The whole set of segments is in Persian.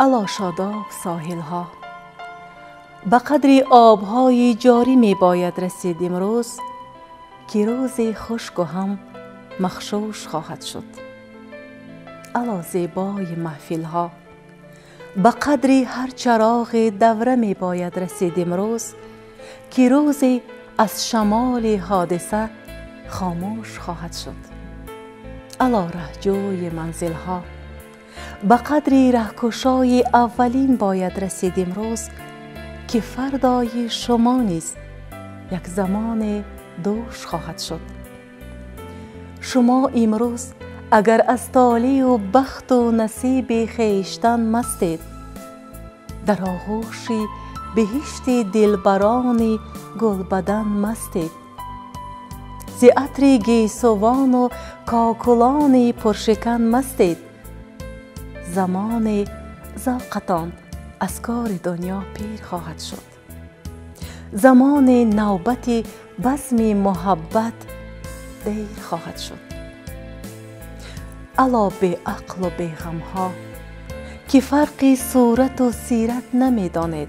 الا شاداب ساحل ها، به قدر آبهای جاری می باید رسید امروز که روزی خشک و هم مخشوش خواهد شد. الا زیبای محفل ها، به قدر هر چراغ دوره می باید رسید امروز که روزی از شمال حادثه خاموش خواهد شد. الا رهجوی منزل ها، به قدر رهکشای اولین باید رسید امروز که فردای شما نیز یک زمان دوش خواهد شد. شما امروز اگر از طالع و بخت و نصیب خویشتن مستید، در آغوش بهشت دلبران گلبدن مستید، ز عطر گیسوان و کاکلان پرشکن مستید، زمان ذوقتان از کار دنیا پیر خواهد شد. زمان نوبت بزم محبت دیر خواهد شد. الا به عقل و به غم ها که فرق صورت و سیرت نمی دانید،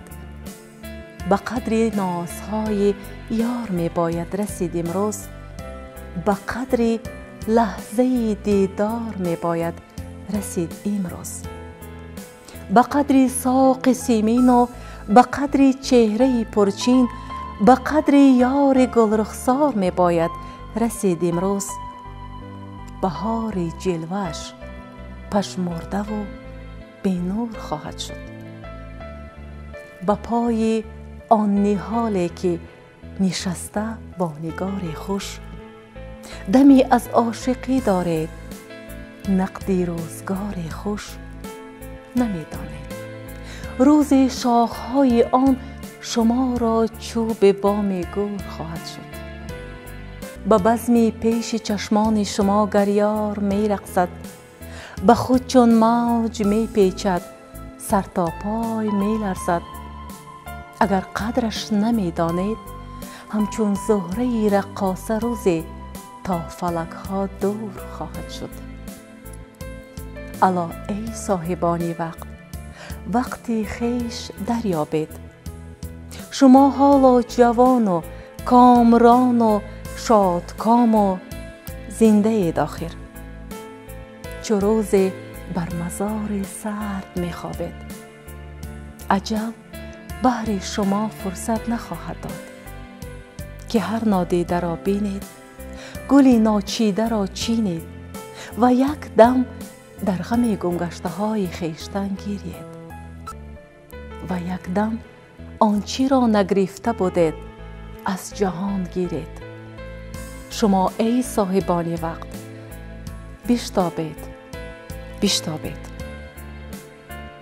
به قدر نازهای یار می باید رسید امروز، به قدر لحظه دیدار می باید رسید امروز، به قدر ساق سیمین و به قدر چهره پرچین، به قدر یار گلرخسار می باید رسید امروز. بهار جلوش پژمرده و بی نور خواهد شد. به پای آن نهالی که نشسته با نگار خوش، دمی از عاشقی دارید، نقدی روزگار خوش نمی دانید. روز شاخهای آن شما را چوب بام گل خواهد شد. به بزم پیش چشمان شما گریار می رقصد، به خود چون موج می پیچد، سر تا پای می لرزد. اگر قدرش نمی دانید، همچون زهره رقاصه روزی تا فلک ها دور خواهد شد. الا ای صاحبان وقت، وقتی خویش دریابید. شما حالا جوان و کامران و شادکام و زنده اید آخر، چو روز بر مزار سرد می خوابید. عجب بهر شما فرصت نخواهد داد که هر نادیده را بینید، گلی ناچیده را چینید و یک دم در غم گمگشته های خویشتن گیرید و یک دم آنچه را نگرفته بودید از جهان گیرید. شما ای صاحبان وقت، بشتابید، بشتابید.